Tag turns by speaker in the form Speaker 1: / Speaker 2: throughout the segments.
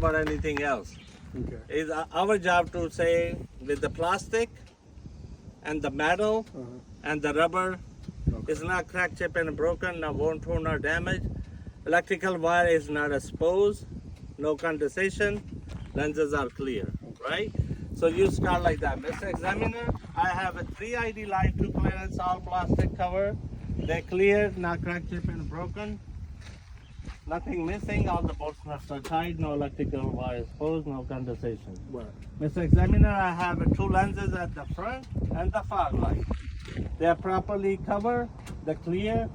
Speaker 1: or anything else.
Speaker 2: Okay.
Speaker 1: It's our job to say with the plastic and the metal and the rubber, it's not cracked, chipped, and broken, no worn, torn, or damaged. Electrical wire is not exposed, no condensation, lenses are clear, right? So you start like that. Mr. Examiner, I have a 3 ID light, 2 clearance, all plastic cover. They're clear, not cracked, chipped, and broken. Nothing missing, all the bolts nuts are tight, no electrical wire exposed, no condensation.
Speaker 2: Right.
Speaker 1: Mr. Examiner, I have 2 lenses at the front and the fog light. They are properly covered, they're clear,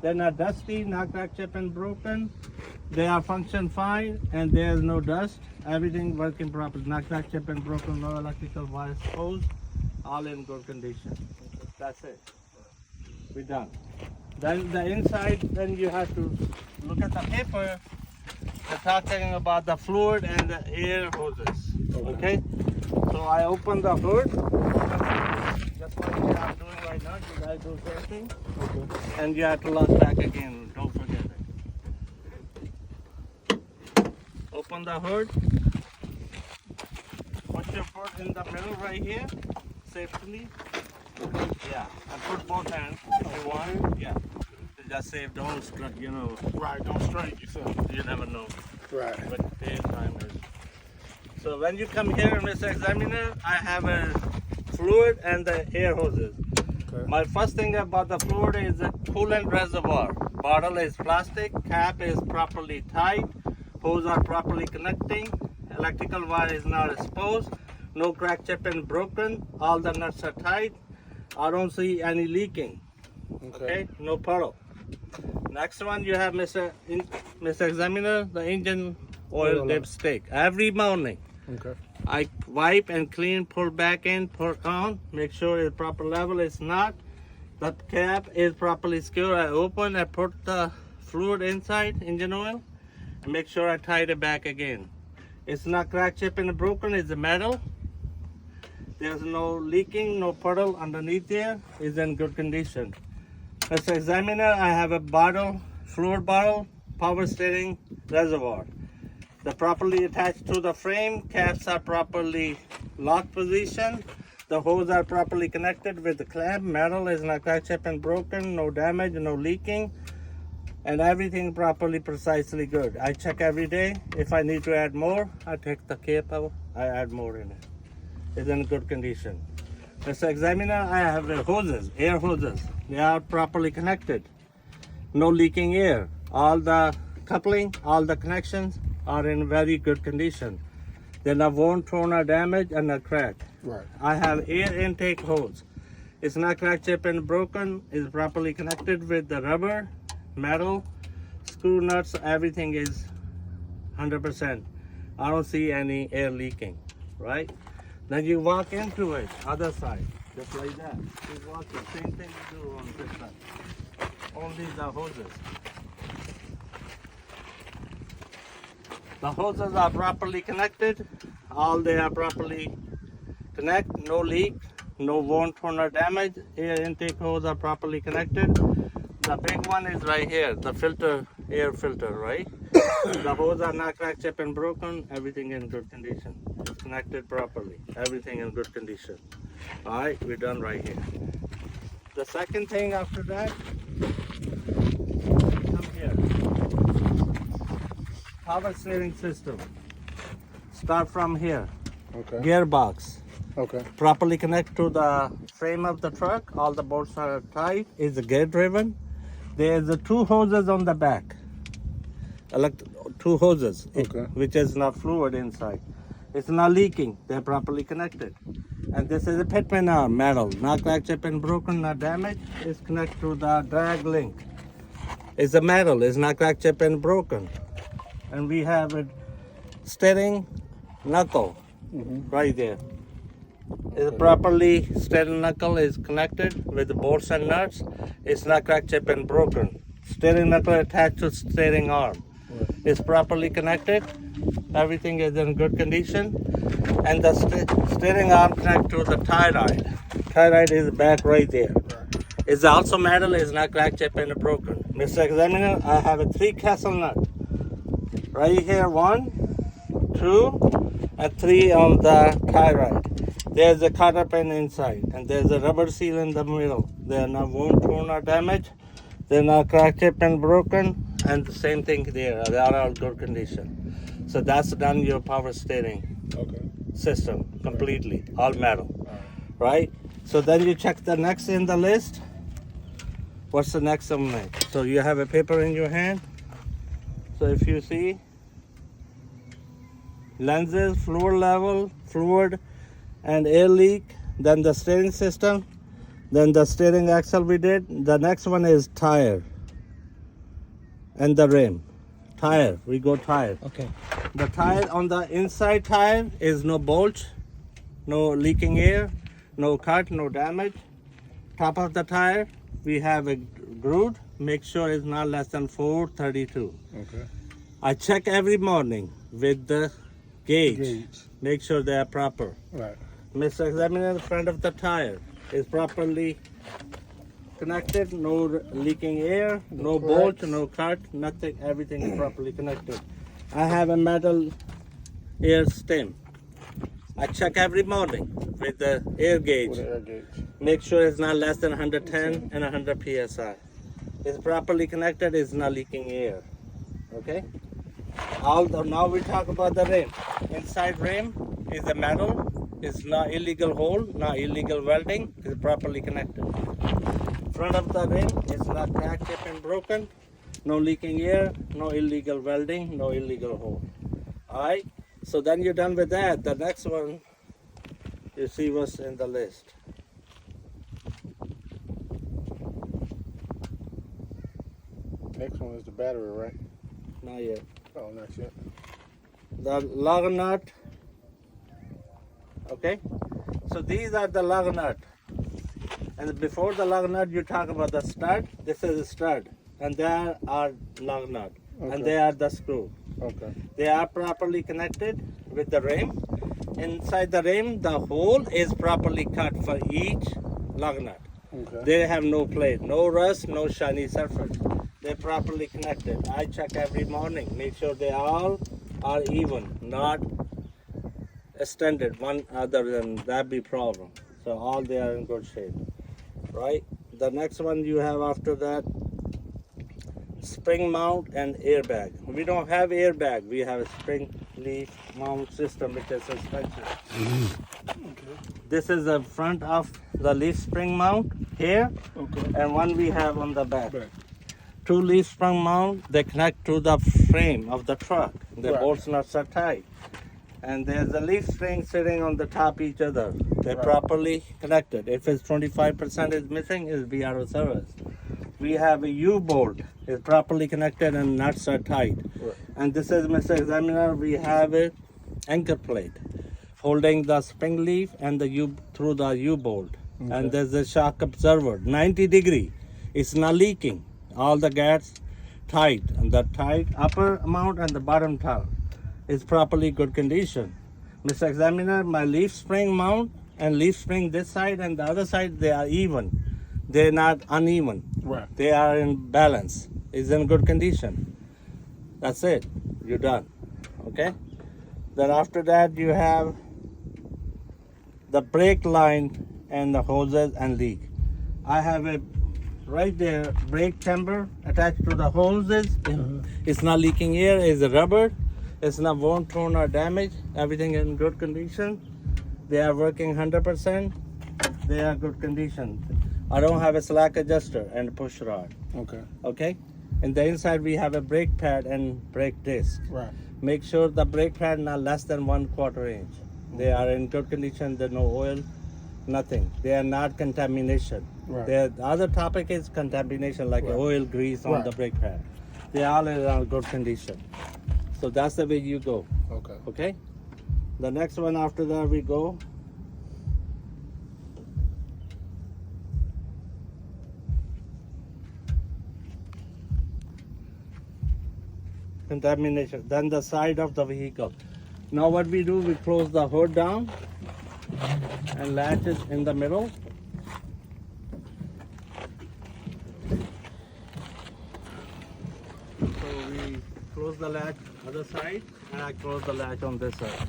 Speaker 1: they're not dusty, not cracked, chipped, and broken. They are function fine and there's no dust. Everything working properly, not cracked, chipped, and broken, no electrical wire exposed, all in good condition. That's it. We're done. Then the inside, then you have to look at the paper. They're talking about the fluid and the air hoses. Okay? So I open the hood, just like I'm doing right now. You guys do the same thing. Okay. And you have to lock back again. Don't forget it. Open the hood. Put your foot in the middle right here, safely. Yeah, and put both hands if you want. Yeah. Just say don't strike, you know.
Speaker 2: Right, don't strain yourself.
Speaker 1: You never know.
Speaker 2: Right.
Speaker 1: But day time is. So when you come here, Mr. Examiner, I have a fluid and the air hoses.
Speaker 2: Okay.
Speaker 1: My first thing about the fluid is a coolant reservoir. Bottle is plastic, cap is properly tight, hose are properly connecting, electrical wire is not exposed, no crack, chip, and broken, all the nuts are tight. I don't see any leaking. Okay, no puddle. Next one, you have Mr. Examiner, the engine oil dipstick. Every morning, I wipe and clean, pull back in, put on, make sure it's proper level. It's not. The cap is properly secured. I open, I put the fluid inside, engine oil, and make sure I tie it back again. It's not cracked, chipped, and broken. It's a metal. There's no leaking, no puddle underneath there. It's in good condition. Mr. Examiner, I have a bottle, fluid bottle, power steering reservoir. They're properly attached to the frame. Caps are properly locked position. The hose are properly connected with the clamp. Metal is not cracked, chipped, and broken. No damage, no leaking. And everything properly, precisely good. I check every day. If I need to add more, I take the cap out. I add more in it. It's in good condition. Mr. Examiner, I have the hoses, air hoses. They are properly connected. No leaking air. All the coupling, all the connections are in very good condition. They're not worn, torn, or damaged, and not cracked.
Speaker 2: Right.
Speaker 1: I have air intake hose. It's not cracked, chipped, and broken. It's properly connected with the rubber, metal, screw nuts. Everything is 100%. I don't see any air leaking, right? Then you walk into it, other side, just like that. You walk the same thing you do on this side. All these are hoses. The hoses are properly connected. All they are properly connected. No leak, no worn, torn, or damage. Air intake hose are properly connected. The big one is right here, the filter, air filter, right? The hose are not cracked, chipped, and broken. Everything in good condition. It's connected properly. Everything in good condition. All right, we're done right here. The second thing after that, come here. Power steering system. Start from here.
Speaker 2: Okay.
Speaker 1: Gearbox.
Speaker 2: Okay.
Speaker 1: Properly connect to the frame of the truck. All the bolts are tight. It's gear driven. There's 2 hoses on the back. 2 hoses, which is not fluid inside. It's not leaking. They're properly connected. And this is a pitman arm, metal, not cracked, chipped, and broken, not damaged. It's connected to the drag link. It's a metal. It's not cracked, chipped, and broken. And we have a steering knuckle right there. It's properly steering knuckle is connected with the bolts and nuts. It's not cracked, chipped, and broken. Steering knuckle attached to steering arm. It's properly connected. Everything is in good condition. And the steering arm connected to the tie rod. Tie rod is back right there. It's also metal. It's not cracked, chipped, and broken. Mr. Examiner, I have a 3 castle nut. Right here, 1, 2 and 3 on the tie rod. There's a cotter pin inside, and there's a rubber seal in the middle. They are not worn, torn, or damaged. They're not cracked, chipped, and broken. And the same thing there. They are all good condition. So that's done your power steering system completely, all metal, right? So then you check the next in the list. What's the next on next? So you have a paper in your hand. So if you see lenses, fluid level, fluid and air leak, then the steering system, then the steering axle we did. The next one is tire and the rim. Tire, we go tire.
Speaker 2: Okay.
Speaker 1: The tire on the inside tire is no bulge, no leaking air, no cut, no damage. Top of the tire, we have a groove. Make sure it's not less than 432.
Speaker 2: Okay.
Speaker 1: I check every morning with the gauge. Make sure they are proper.
Speaker 2: Right.
Speaker 1: Mr. Examiner, the front of the tire is properly connected, no leaking air, no bolt, no cut, nothing, everything is properly connected. I have a metal air stem. I check every morning with the air gauge. Make sure it's not less than 110 and 100 psi. It's properly connected, it's not leaking air. Okay? Now we talk about the rim. Inside rim is the metal. It's not illegal hole, not illegal welding. It's properly connected. Front of the rim is not cracked, chipped, and broken. No leaking air, no illegal welding, no illegal hole. Alright? So then you're done with that. The next one, you see what's in the list.
Speaker 2: Next one is the battery, right?
Speaker 1: Not yet.
Speaker 2: Oh, not yet.
Speaker 1: The lug nut. Okay? So these are the lug nut. And before the lug nut, you talk about the stud. This is a stud. And there are lug nut. And they are the screw.
Speaker 2: Okay.
Speaker 1: They are properly connected with the rim. Inside the rim, the hole is properly cut for each lug nut.
Speaker 2: Okay.
Speaker 1: They have no plate, no rust, no shiny surface. They're properly connected. I check every morning, make sure they all are even, not extended one other than that be problem. So all they are in good shape, right? The next one you have after that, spring mount and airbag. We don't have airbag, we have a spring leaf mount system which is suspension. This is the front of the leaf spring mount here, and one we have on the back. Two leaf spring mount, they connect to the frame of the truck. The bolts nuts are tight. And there's a leaf spring sitting on the top each other. They're properly connected. If it's 25% is missing, it's be out of service. We have a U-bolt, it's properly connected and nuts are tight. And this is, Mr. Examiner, we have a anchor plate holding the spring leaf and the U through the U-bolt. And there's a shock absorber, 90 degree. It's not leaking. All the gaps tight, and the tight upper mount and the bottom top is properly good condition. Mr. Examiner, my leaf spring mount and leaf spring this side and the other side, they are even. They're not uneven. They are in balance. It's in good condition. That's it. You're done. Okay? Then after that, you have the brake line and the hoses and leak. I have a right there brake chamber attached to the hoses. It's not leaking air. It's a rubber. It's not worn, torn, or damaged. Everything in good condition. They are working 100%. They are good condition. I don't have a slack adjuster and push rod. Okay. In the inside we have a brake pad and brake disc. Make sure the brake pad not less than 1/4 inch. They are in good condition. There's no oil, nothing. They are not contamination. The other topic is contamination, like oil, grease on the brake pad. They all are in good condition. So that's the way you go. Okay. The next one after that we go. Contamination. Then the side of the vehicle. Now what we do, we close the hood down and latch it in the middle. So we close the latch other side, and I close the latch on this side.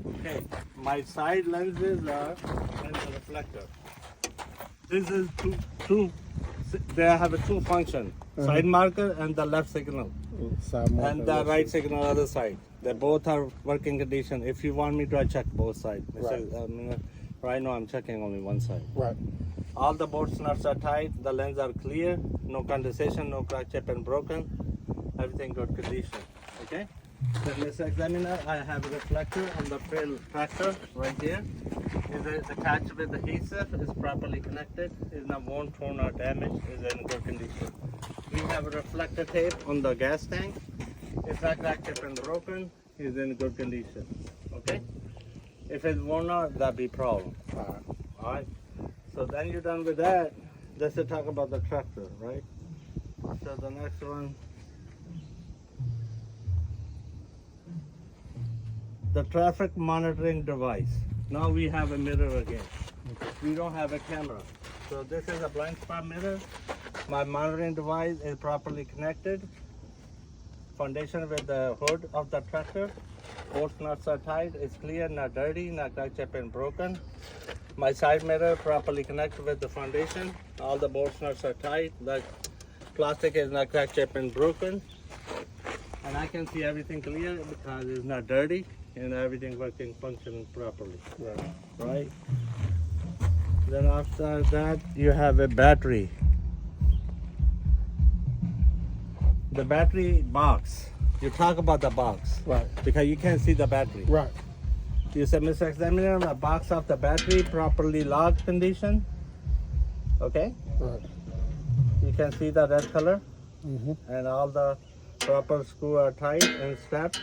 Speaker 1: Okay, my side lenses are and the reflector. This is two. They have a two function: side marker and the left signal,
Speaker 2: Side marker,
Speaker 1: and the
Speaker 2: left
Speaker 1: right
Speaker 2: side.
Speaker 1: signal other side. They both are working condition. If you want me to, I check both sides.
Speaker 2: Right.
Speaker 1: Right now I'm checking only one side.
Speaker 2: Right.
Speaker 1: All the bolts nuts are tight. The lenses are clear. No condensation, no crack, chip, and broken. Everything good condition. Okay. Then Mr. Examiner, I have a reflector on the trail tractor right here. It is attached with the adhesive. Is properly connected. Is not worn, torn, or damaged. Is in good condition. We have a reflector tape on the gas tank. It's not cracked, chip, and broken. Is in good condition. Okay. If it's worn out, that'd be problem. All right. So then you're done with that. Let's talk about the tractor, right? So the next one. The traffic monitoring device. Now we have a mirror again. We don't have a camera. So this is a blind spot mirror. My monitoring device is properly connected. Foundation with the hood of the tractor. Both nuts are tight. It's clear, not dirty, not cracked, chipped, and broken. My side mirror properly connected with the foundation. All the bolts nuts are tight. The plastic is not cracked, chipped, and broken. And I can see everything clear because it's not dirty. And everything functioning properly. Right. Then after that, you have a battery. The battery box. You talk about the box.
Speaker 2: Right.
Speaker 1: Because you can't see the battery.
Speaker 2: Right.
Speaker 1: You said, Mr. Examiner, the box of the battery properly locked condition. Okay.
Speaker 2: Right.
Speaker 1: You can see the red color.
Speaker 2: Mm-hmm.
Speaker 1: And all the proper screw are tight and strapped.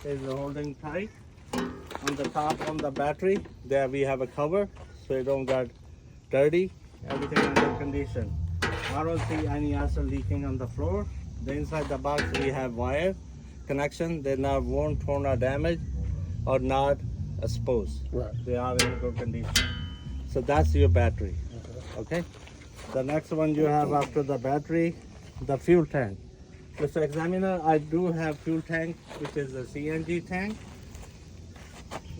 Speaker 1: Is holding tight. On the top on the battery, there we have a cover so it don't get dirty. Everything in good condition. I don't see any acid leaking on the floor. The inside the box we have wire connection. They're not worn, torn, or damaged, or not exposed.
Speaker 2: Right.
Speaker 1: They are in good condition. So that's your battery. Okay. The next one you have after the battery, the fuel tank. Mr. Examiner, I do have fuel tank, which is a CNG tank.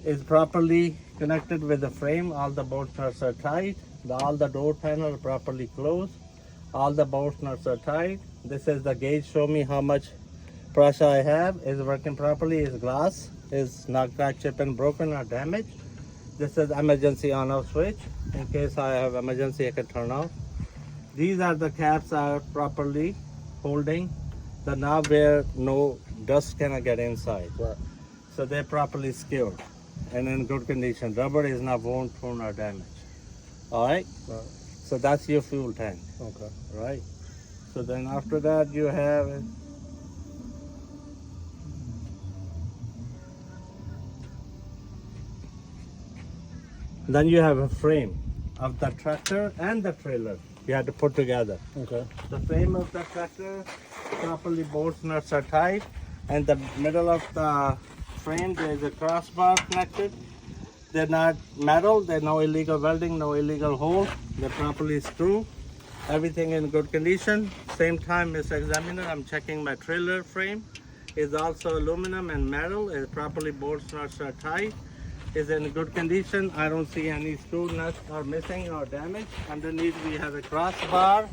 Speaker 1: Is properly connected with the frame. All the bolt nuts are tight. All the door panel are properly closed. All the bolt nuts are tight. This is the gauge. Show me how much pressure I have. Is working properly. Is glass. Is not cracked, chipped, and broken or damaged. This is emergency on-off switch. In case I have emergency, I can turn off. These are the caps are properly holding the knob where no dust cannot get inside.
Speaker 2: Right.
Speaker 1: So they're properly secured and in good condition. Rubber is not worn, torn, or damaged. All right?
Speaker 2: Right.
Speaker 1: So that's your fuel tank.
Speaker 2: Okay.
Speaker 1: Right? So then after that you have then you have a frame of the tractor and the trailer. You have to put together.
Speaker 2: Okay.
Speaker 1: The frame of the tractor, properly bolts nuts are tight, and the middle of the frame there is a crossbar connected. They're not metal, there's no illegal welding, no illegal hole. They're properly screwed. Everything in good condition. Same time, Mr. Examiner, I'm checking my trailer frame. Is also aluminum and metal. Is properly bolts nuts are tight. Is in good condition. I don't see any screw nuts are missing or damaged. Underneath we have a crossbar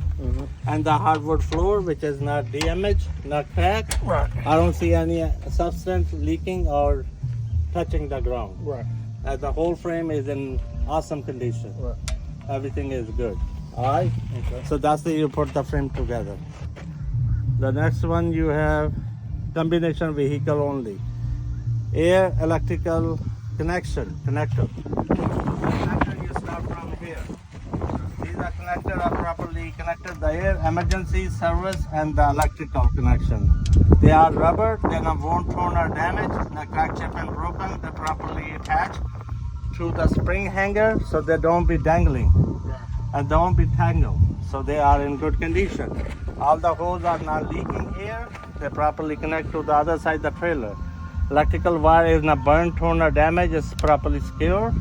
Speaker 1: and the hardwood floor, which is not damaged, not cracked.
Speaker 2: Right.
Speaker 1: I don't see any substance leaking or touching the ground.
Speaker 2: Right.
Speaker 1: The whole frame is in awesome condition.
Speaker 2: Right.
Speaker 1: Everything is good. All right.
Speaker 2: Okay.
Speaker 1: So that's the you put the frame together. The next one you have combination vehicle only. Air electrical connector. Connector you start from here. These are connectors are properly connected. The air emergency service and the electrical connection. They are rubber. They're not worn, torn, or damaged. They're cracked, chipped, and broken. They're properly attached to the spring hanger so they don't be dangling and don't be tangled. So they are in good condition. All the hoses are not leaking air. They properly connect to the other side of the trailer. Electrical wire is not burnt, torn, or damaged. It's properly secured.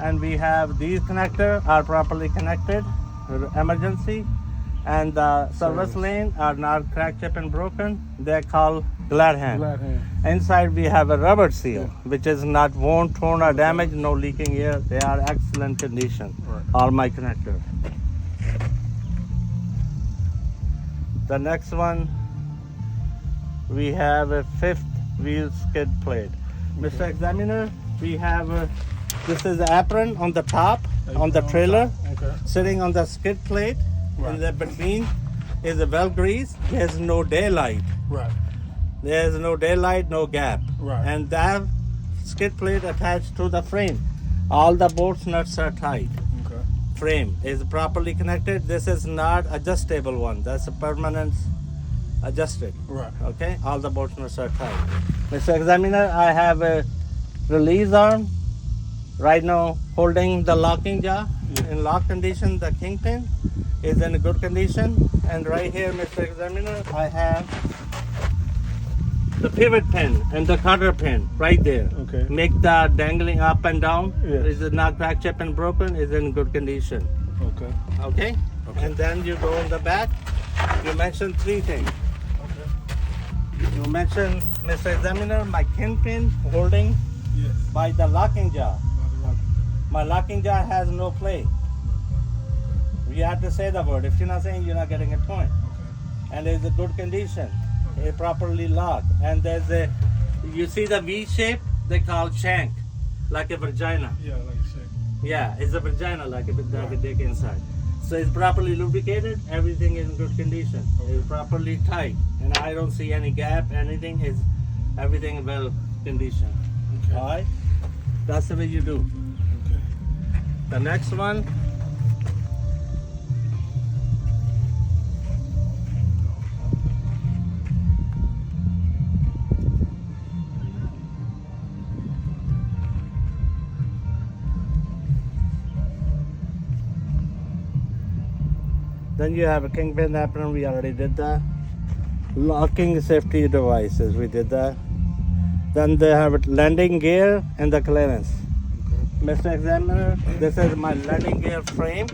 Speaker 1: And we have these connectors are properly connected, emergency. And the service lane are not cracked, chipped, and broken. They're called glad hand.
Speaker 2: Glad hand.
Speaker 1: Inside we have a rubber seal, which is not worn, torn, or damaged, no leaking air. They are excellent condition.
Speaker 2: Right.
Speaker 1: All my connectors. The next one, we have a fifth wheel skid plate. Mr. Examiner, we have this is the apron on the top, on the trailer,
Speaker 2: Okay.
Speaker 1: sitting on the skid plate.
Speaker 2: Right.
Speaker 1: In the between is a well grease. There's no daylight.
Speaker 2: Right.
Speaker 1: There's no daylight, no gap.
Speaker 2: Right.
Speaker 1: And that skid plate attached to the frame. All the bolts nuts are tight.
Speaker 2: Okay.
Speaker 1: Frame is properly connected. This is not adjustable one. That's a permanent adjusted.
Speaker 2: Right.
Speaker 1: Okay. All the bolts nuts are tight. Mr. Examiner, I have a release arm right now holding the locking jaw. In lock condition, the kingpin is in a good condition. And right here, Mr. Examiner, I have the pivot pin and the cutter pin right there.
Speaker 2: Okay.
Speaker 1: Make the dangling up and down.
Speaker 2: Yes.
Speaker 1: Is it not cracked, chipped, and broken? Is in good condition.
Speaker 2: Okay.
Speaker 1: Okay? And then you go in the back. You mentioned three things.
Speaker 2: Okay.
Speaker 1: You mentioned, Mr. Examiner, my kingpin holding
Speaker 2: Yes.
Speaker 1: by the locking jaw.
Speaker 2: Right.
Speaker 1: My locking jaw has no play. You have to say the word. If you're not saying, you're not getting a point.
Speaker 2: Okay.
Speaker 1: And it's a good condition. It's properly locked. And there's a, you see the V shape? They call shank, like a vagina.
Speaker 2: Yeah, like you said.
Speaker 1: Yeah, it's a vagina, like a dick inside. So it's properly lubricated. Everything is in good condition. It's properly tight, and I don't see any gap. Anything is, everything well conditioned.
Speaker 2: Okay.
Speaker 1: All right. That's the way you do.
Speaker 2: Okay.
Speaker 1: The next one. Then you have a kingpin apron. We already did that. Locking safety devices. We did that. Then they have a landing gear and the clearance. Mr. Examiner, this is my landing gear frame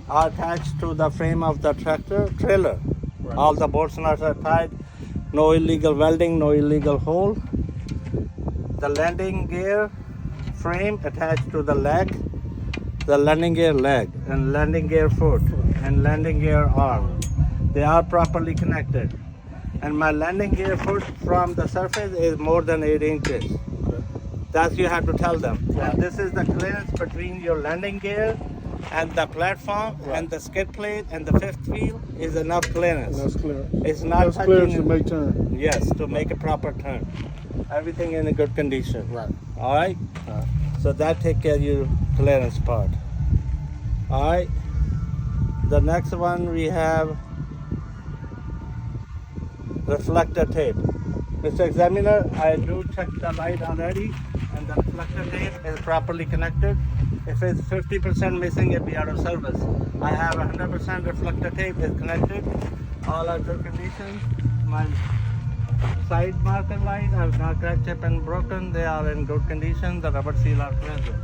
Speaker 1: attached to the frame of the trailer.
Speaker 2: Right.
Speaker 1: All the bolts nuts are tight. No illegal welding, no illegal hole. The landing gear frame attached to the leg. The landing gear leg and landing gear foot and landing gear arm. They are properly connected. And my landing gear foot from the surface is more than 8 inches.
Speaker 2: Okay.
Speaker 1: That you have to tell them. And this is the clearance between your landing gear and the platform and the skid plate and the fifth wheel is enough clearance.
Speaker 2: That's clear.
Speaker 1: It's not
Speaker 2: That's clear
Speaker 1: touching.
Speaker 2: to make turn.
Speaker 1: Yes, to make a proper turn. Everything in a good condition.
Speaker 2: Right.
Speaker 1: All right.
Speaker 2: Right.
Speaker 1: So that take care of your clearance part. All right. The next one we have reflector tape. Mr. Examiner, I do check the light already, and the reflector tape is properly connected. If it's 50% missing, it'll be out of service. I have 100% reflector tape is connected. All are good condition. My side marker light are not cracked, chipped, and broken. They are in good condition. The rubber seal are present.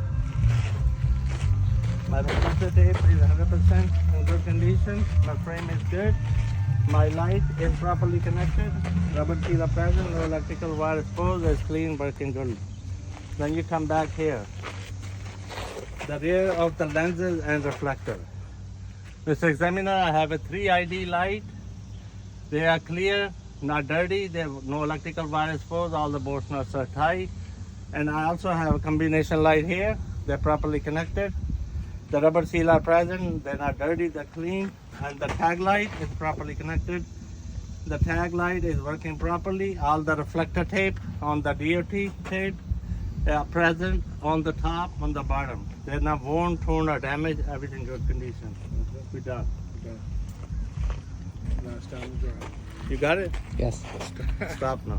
Speaker 1: My reflector tape is 100% in good condition. My frame is good. My light is properly connected. Rubber seal are present. No electrical wire exposed. It's clean, working good. Then you come back here. The rear of the lenses and reflector. Mr. Examiner, I have a 3 ID light. They are clear, not dirty. They have no electrical wire exposed. All the bolts nuts are tight. And I also have a combination light here. They're properly connected. The rubber seal are present. They're not dirty. They're clean. And the tag light is properly connected. The tag light is working properly. All the reflector tape on the DOT tape are present on the top, on the bottom. They're not worn, torn, or damaged. Everything good condition. We're done.
Speaker 2: Okay. Now it's time to drive.
Speaker 1: You got it?
Speaker 3: Yes.
Speaker 1: Stop now.